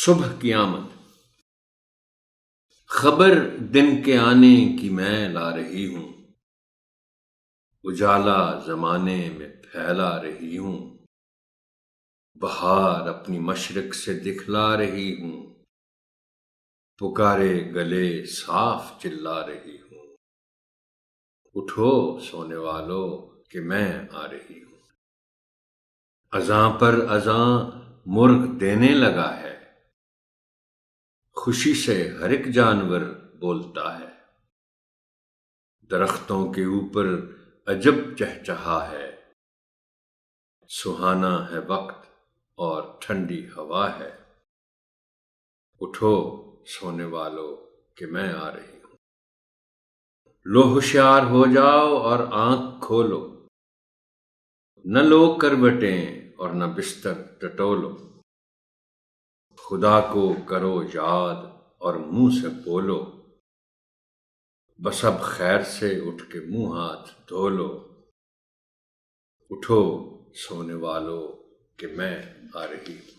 صبح کی آمد۔ خبر دن کے آنے کی میں لا رہی ہوں، اجالا زمانے میں پھیلا رہی ہوں، بہار اپنی مشرق سے دکھلا رہی ہوں، پکارے گلے صاف چلا رہی ہوں، اٹھو سونے والو کہ میں آ رہی ہوں۔ اذاں پر اذاں مرغ دینے لگا ہے، خوشی سے ہر ایک جانور بولتا ہے، درختوں کے اوپر عجب چہچہا ہے، سہانا ہے وقت اور ٹھنڈی ہوا ہے، اٹھو سونے والو کہ میں آ رہی ہوں۔ لو ہوشیار ہو جاؤ اور آنکھ کھولو، نہ لو کروٹیں اور نہ بستر ٹٹولو، خدا کو کرو یاد اور منہ سے بولو، بس اب خیر سے اٹھ کے منہ ہاتھ دھو لو، اٹھو سونے والو کہ میں آ رہی ہوں۔